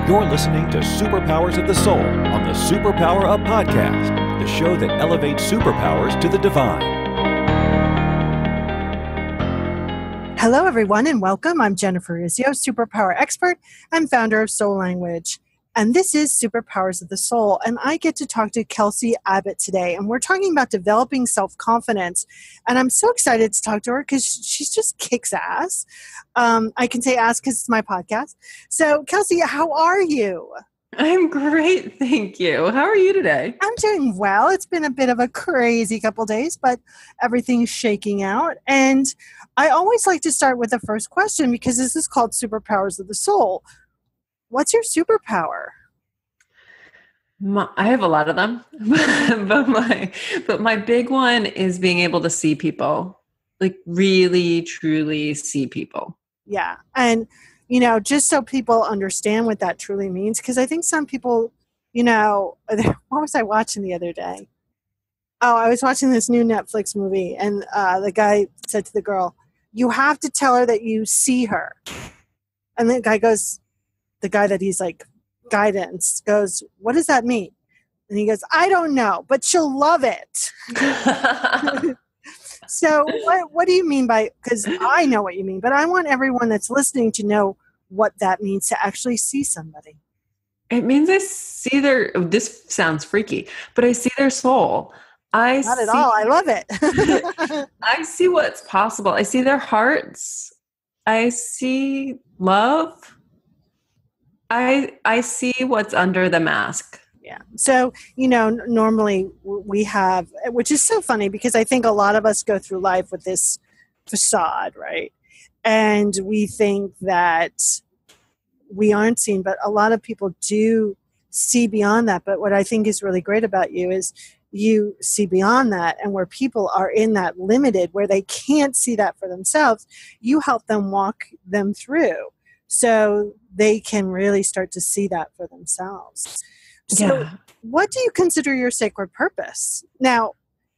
You're listening to Superpowers of the Soul on the Superpower Up Podcast, the show that elevates superpowers to the divine. Hello, everyone, and welcome. I'm Jennifer Urezzio, superpower expert and founder of Soul Language. And this is Superpowers of the Soul. And I get to talk to Kelsey Abbott today. And we're talking about developing self-confidence. And I'm so excited to talk to her because she's just kicks ass. I can say ass because it's my podcast. So, Kelsey, how are you? I'm great, thank you. How are you today? I'm doing well. It's been a bit of a crazy couple days, but everything's shaking out. And I always like to start with the first question because this is called Superpowers of the Soul. What's your superpower? I have a lot of them, but my big one is being able to see people, like really, truly see people. Yeah. And, just so people understand what that truly means, because I think some people, what was I watching the other day? Oh, I was watching this new Netflix movie, and the guy said to the girl, you have to tell her that you see her. And the guy that he's like guidance goes, what does that mean? And he goes, I don't know, but she'll love it. So what do you mean by, because I know what you mean, but I want everyone that's listening to know what that means to actually see somebody. It means I see this sounds freaky, but I see their soul. Not at all. I love it. I see what's possible. I see their hearts. I see love. I see what's under the mask. Yeah. So, normally we have, which is so funny because I think a lot of us go through life with this facade, right? And we think that we aren't seen, but a lot of people do see beyond that. But what I think is really great about you is you see beyond that, and where people are in that limited, where they can't see that for themselves, you help them walk them through. So they can really start to see that for themselves. So what do you consider your sacred purpose? Now,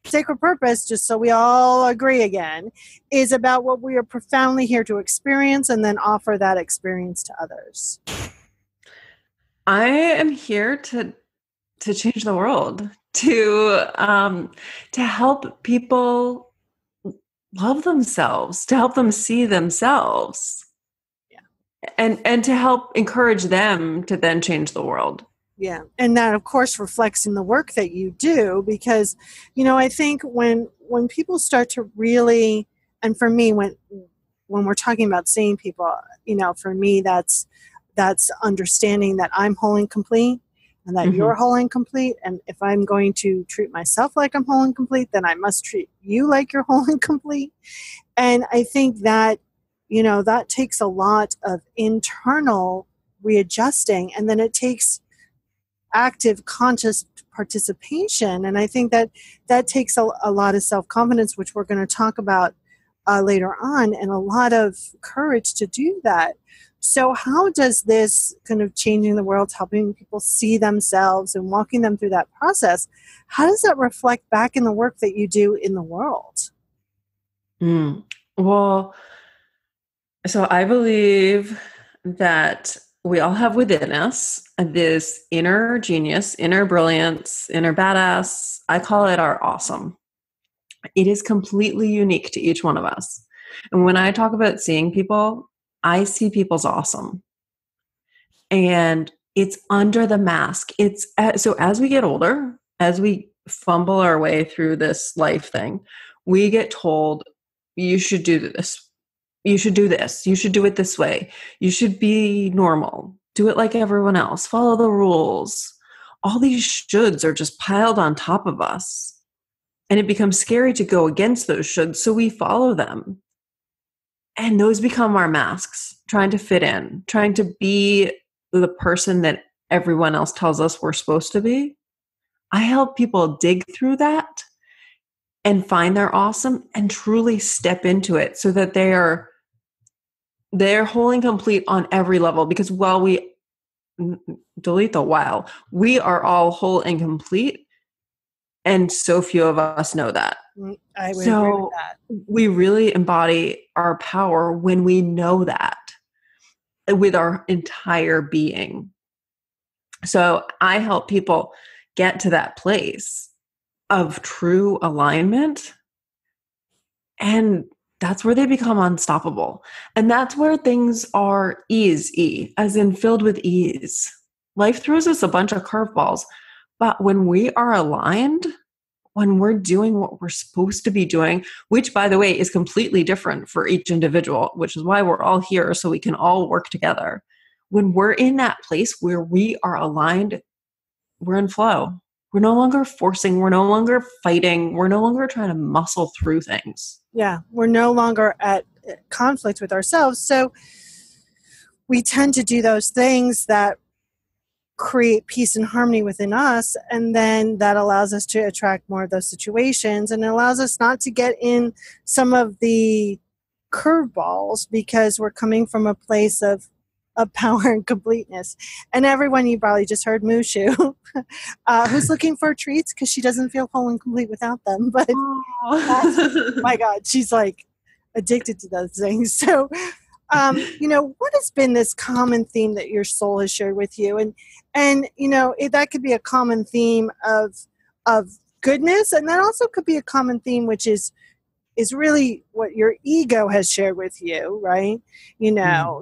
sacred purpose, just so we all agree again, is about what we are profoundly here to experience and then offer that experience to others. I am here to change the world, to help people love themselves, to help them see themselves. And to help encourage them to then change the world. Yeah. And that, of course, reflects in the work that you do because, I think when people start to really, and for me, when we're talking about seeing people, for me, that's understanding that I'm whole and complete and that you're whole and complete. And if I'm going to treat myself like I'm whole and complete, then I must treat you like you're whole and complete. And I think that that takes a lot of internal readjusting, and then it takes active, conscious participation. And I think that takes a lot of self-confidence, which we're going to talk about later on, and a lot of courage to do that. So how does this kind of changing the world, helping people see themselves and walking them through that process, how does that reflect back in the work that you do in the world? Well, so I believe that we all have within us this inner genius, inner brilliance, inner badass. I call it our awesome. It is completely unique to each one of us. And when I talk about seeing people, I see people's awesome. And it's under the mask. So as we get older, as we fumble our way through this life thing, we get told, you should do this. You should do this. You should do it this way. You should be normal. Do it like everyone else. Follow the rules. All these shoulds are just piled on top of us. And it becomes scary to go against those shoulds, so we follow them. And those become our masks, trying to fit in, trying to be the person that everyone else tells us we're supposed to be. I help people dig through that and find their awesome and truly step into it so that they're whole and complete on every level, because we are all whole and complete, and so few of us know that. I would agree with that. We really embody our power when we know that with our entire being. So I help people get to that place of true alignment. And that's where they become unstoppable. And that's where things are easy, as in filled with ease. Life throws us a bunch of curveballs. But when we are aligned, when we're doing what we're supposed to be doing, which, by the way, is completely different for each individual, which is why we're all here, so we can all work together. When we're in that place where we are aligned, we're in flow. We're no longer forcing. We're no longer fighting. We're no longer trying to muscle through things. Yeah, we're no longer at conflict with ourselves. So we tend to do those things that create peace and harmony within us, and then that allows us to attract more of those situations, and it allows us not to get in some of the curveballs because we're coming from a place of power and completeness. And everyone, you probably just heard Mushu, who's looking for treats because she doesn't feel whole and complete without them. But my God, she's like addicted to those things. So, what has been this common theme that your soul has shared with you? And that could be a common theme of goodness, and that also could be a common theme which is really what your ego has shared with you, right?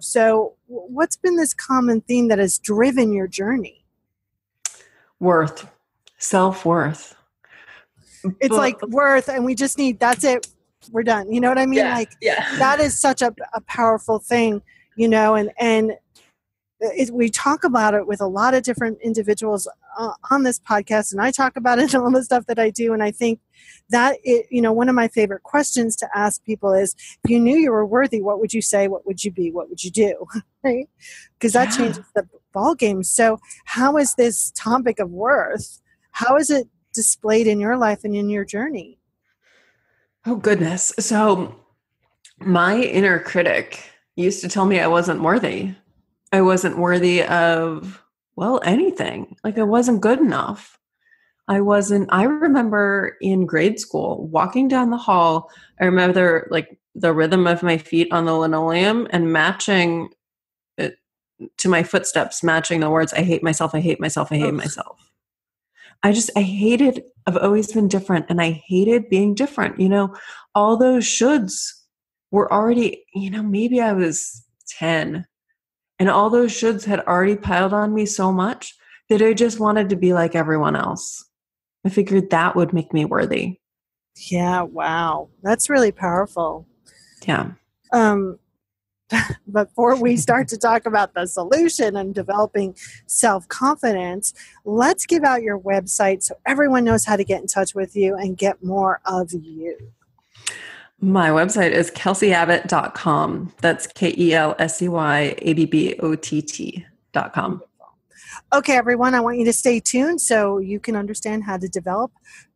So what's been this common theme that has driven your journey? Worth, self-worth. It's like worth, and we just need, that's it. We're done. You know what I mean? Yeah. That is such a powerful thing, and we talk about it with a lot of different individuals on this podcast, and I talk about it in all the stuff that I do. And I think that one of my favorite questions to ask people is, if you knew you were worthy, what would you say? What would you be? What would you do? Right? Because that changes the ball game. So how is this topic of worth, how is it displayed in your life and in your journey? Oh, goodness. So my inner critic used to tell me I wasn't worthy. I wasn't worthy of, anything. Like I wasn't good enough. I remember in grade school walking down the hall. I remember like the rhythm of my feet on the linoleum and matching it to my footsteps, matching the words, I hate myself, I hate myself, I hate myself. I've always been different, and I hated being different. All those shoulds were already, maybe I was 10, and all those shoulds had already piled on me so much that I just wanted to be like everyone else. I figured that would make me worthy. Yeah. Wow. That's really powerful. Yeah. Before we start to talk about the solution and developing self-confidence, let's give out your website so everyone knows how to get in touch with you and get more of you. My website is kelseyabbott.com. That's KelseyAbbott.com. Okay, everyone, I want you to stay tuned so you can understand how to develop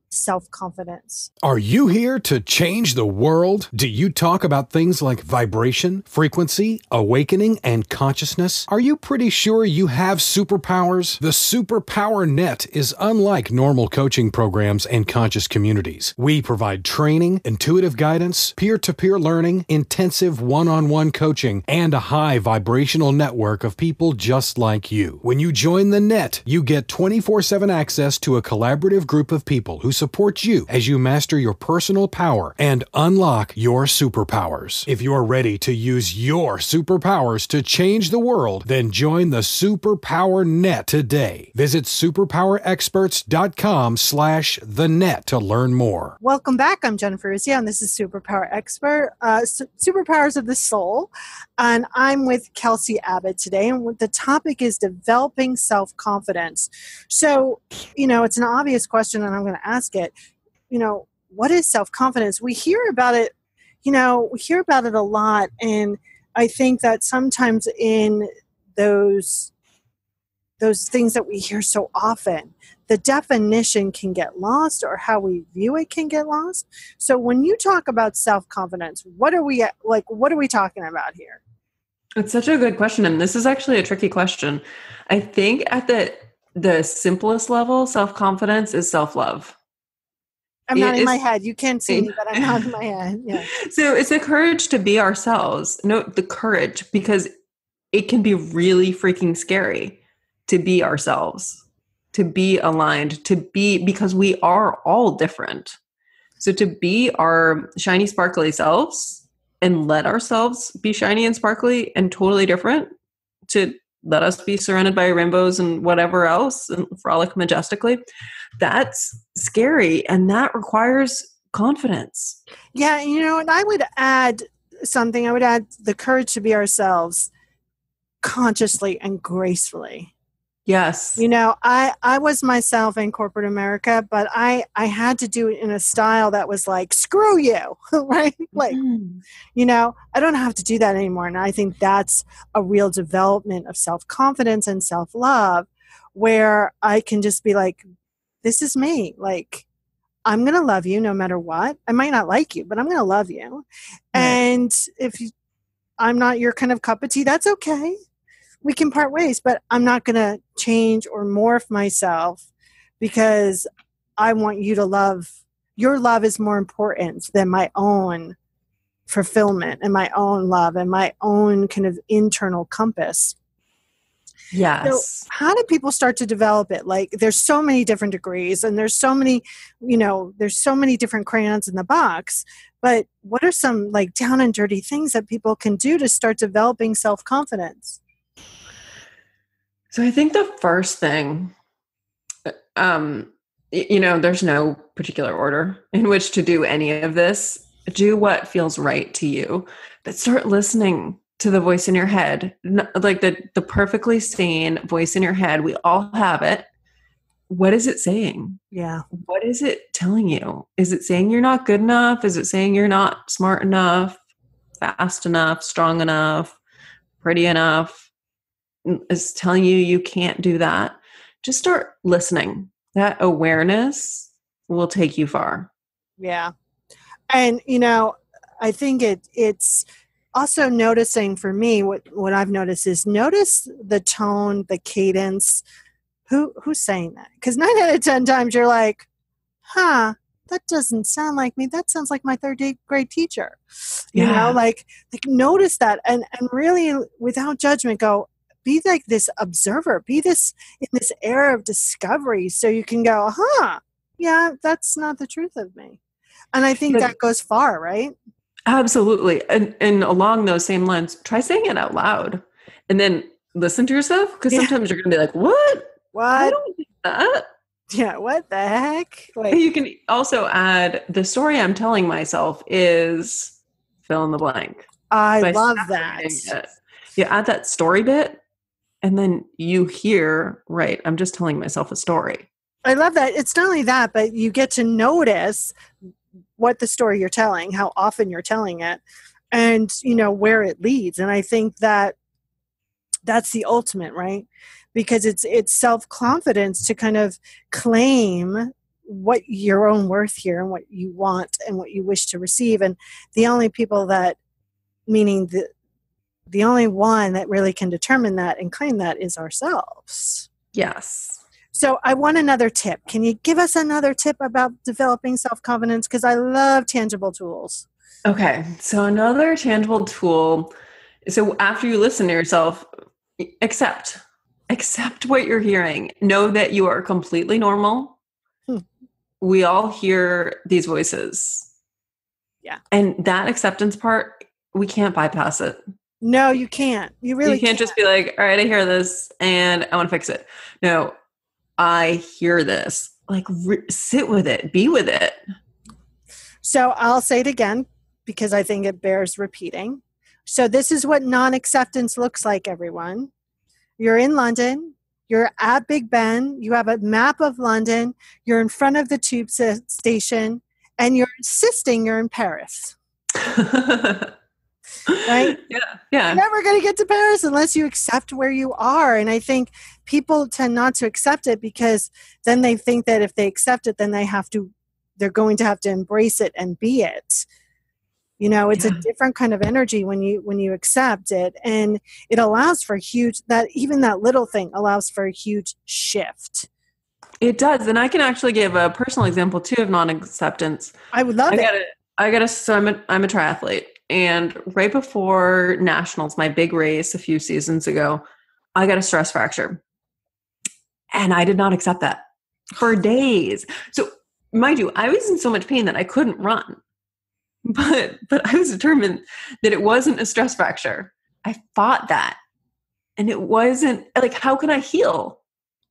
self-confidence. Are you here to change the world? Do you talk about things like vibration, frequency, awakening, and consciousness? Are you pretty sure you have superpowers? The Superpower Net is unlike normal coaching programs and conscious communities. We provide training, intuitive guidance, peer-to-peer learning, intensive one-on-one coaching, and a high vibrational network of people just like you. When you join the net, you get 24/7 access to a collaborative group of people who support you as you master your personal power and unlock your superpowers. If you're ready to use your superpowers to change the world, then join the Superpower Net today. Visit superpowerexperts.com/thenet to learn more. Welcome back. I'm Jennifer Urezzio, and this is Superpower Expert, Superpowers of the Soul. And I'm with Kelsey Abbott today, and the topic is developing self-confidence. So, it's an obvious question, and I'm going to ask it. What is self-confidence? We hear about it, a lot. And I think that sometimes in those things that we hear so often, the definition can get lost, or how we view it can get lost. So when you talk about self-confidence, what are we talking about here? It's such a good question. And this is actually a tricky question. I think at the simplest level, self-confidence is self-love. I'm not in my head. You can't see me, but I'm not in my head. Yeah. So it's the courage to be ourselves. Note the courage, because it can be really freaking scary. to be ourselves, to be aligned, because we are all different. So to be our shiny, sparkly selves and let ourselves be shiny and sparkly and totally different, to let us be surrounded by rainbows and whatever else and frolic majestically, that's scary. And that requires confidence. Yeah. And I would add something. I would add the courage to be ourselves consciously and gracefully. Yes. I was myself in corporate America, but I had to do it in a style that was like, screw you, right? Like, I don't have to do that anymore. And I think that's a real development of self-confidence and self-love, where I can just be like, this is me. Like, I'm going to love you no matter what. I might not like you, but I'm going to love you. Right. And if I'm not your kind of cup of tea, that's okay. We can part ways, but I'm not going to change or morph myself because I want you to love. Your love is more important than my own fulfillment and my own love and my own kind of internal compass. Yes. So how do people start to develop it? Like, there's so many different degrees and there's so many, there's so many different crayons in the box, but what are some like down and dirty things that people can do to start developing self-confidence? So I think the first thing, there's no particular order in which to do any of this. Do what feels right to you, but start listening to the voice in your head, like the perfectly sane voice in your head. We all have it. What is it saying? Yeah. What is it telling you? Is it saying you're not good enough? Is it saying you're not smart enough, fast enough, strong enough, pretty enough? Is telling you can't do that? Just start listening. That awareness will take you far. Yeah. And, I think it's also noticing, for me, what I've noticed is notice the tone, the cadence. Who's saying that? Because 9 out of 10 times you're like, that doesn't sound like me. That sounds like my third grade teacher. Like notice that and really without judgment go, be like this observer, be this in this era of discovery, so you can go, yeah, that's not the truth of me. And I think that goes far, right? Absolutely. And along those same lines, try saying it out loud and then listen to yourself, because sometimes you're going to be like, what? I don't think that. Yeah, what the heck? Like, you can also add, the story I'm telling myself is fill in the blank. I love that. You add that story bit. And then you hear, right, I'm just telling myself a story. I love that. It's not only that, but you get to notice what the story you're telling, how often you're telling it, and, where it leads. And I think that that's the ultimate, right? Because it's self-confidence to kind of claim what your own worth here and what you want and what you wish to receive. And the only people that, meaning the only one that really can determine that and claim that is ourselves. Yes. So I want another tip. Can you give us another tip about developing self-confidence? Because I love tangible tools. Okay. So another tangible tool. So after you listen to yourself, accept what you're hearing. Know that you are completely normal. We all hear these voices. Yeah. And that acceptance part, we can't bypass it. No, you can't. You really can't just be like, all right, I hear this and I want to fix it. No, I hear this. Like, sit with it. Be with it. So I'll say it again because I think it bears repeating. So this is what non-acceptance looks like, everyone. You're in London. You're at Big Ben. You have a map of London. You're in front of the tube station. And you're insisting you're in Paris. Right? Yeah. You're never going to get to Paris unless you accept where you are. And I think people tend not to accept it because then they think that if they accept it, then they're going to have to embrace it and be it. It's a different kind of energy when you accept it, and it allows for even that little thing allows for a huge shift. It does. And I can actually give a personal example too of non-acceptance. I would love it. So I'm a triathlete. And right before nationals, my big race a few seasons ago, I got a stress fracture. And I did not accept that for days. So mind you, I was in so much pain that I couldn't run. But I was determined that it wasn't a stress fracture. I fought that. And it wasn't like, how can I heal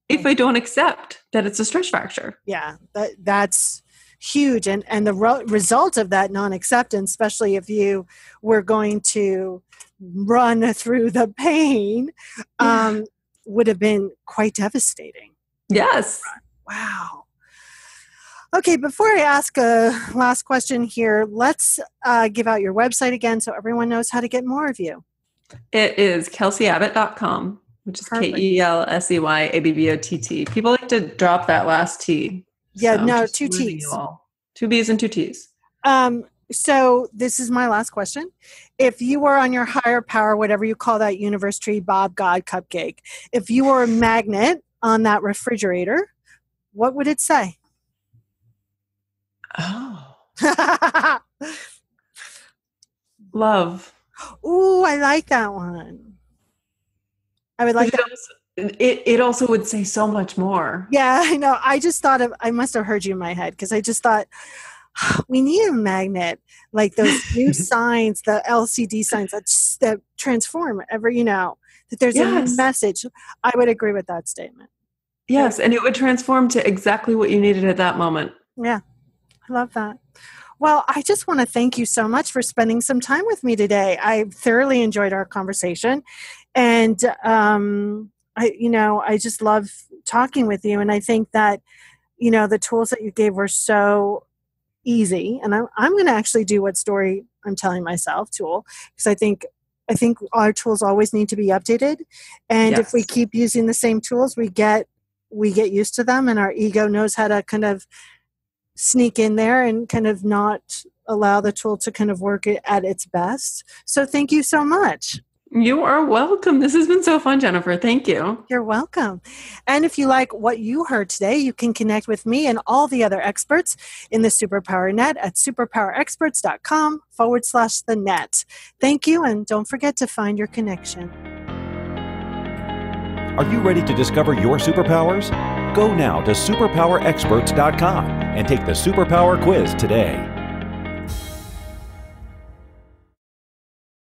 if I don't accept that it's a stress fracture? Yeah, that's huge. And the result of that non-acceptance, especially if you were going to run through the pain, would have been quite devastating. Yes. Wow. Okay, before I ask a last question here, let's give out your website again so everyone knows how to get more of you. It is kelseyabbott.com, which is Perfect. KelseyAbbott. People like to drop that last T. Yeah, So no, just 2 warning T's. you all. 2 B's and 2 T's. So this is my last question. If you were on your higher power, whatever you call that universe, tree, Bob, God, cupcake, if you were a magnet on that refrigerator, what would it say? Oh. Love. Ooh, I like that one. I would like that. It also would say so much more. Yeah, I know. I just thought I must have heard you in my head because I just thought we need a magnet like those new signs, the LCD signs that transform that there's a new message. I would agree with that statement. Yes, and it would transform to exactly what you needed at that moment. Yeah, I love that. Well, I just want to thank you so much for spending some time with me today. I thoroughly enjoyed our conversation, and I just love talking with you. And I think that the tools that you gave were so easy. And I'm going to actually do what story I'm telling myself tool, because I think our tools always need to be updated. And if we keep using the same tools, we get used to them, and our ego knows how to kind of sneak in there and kind of not allow the tool to kind of work at its best. So thank you so much. You are welcome. This has been so fun, Jennifer. Thank you. You're welcome. And if you like what you heard today, you can connect with me and all the other experts in the Superpower Net at superpowerexperts.com/the-net. Thank you, and don't forget to find your connection. Are you ready to discover your superpowers? Go now to superpowerexperts.com and take the Superpower Quiz today.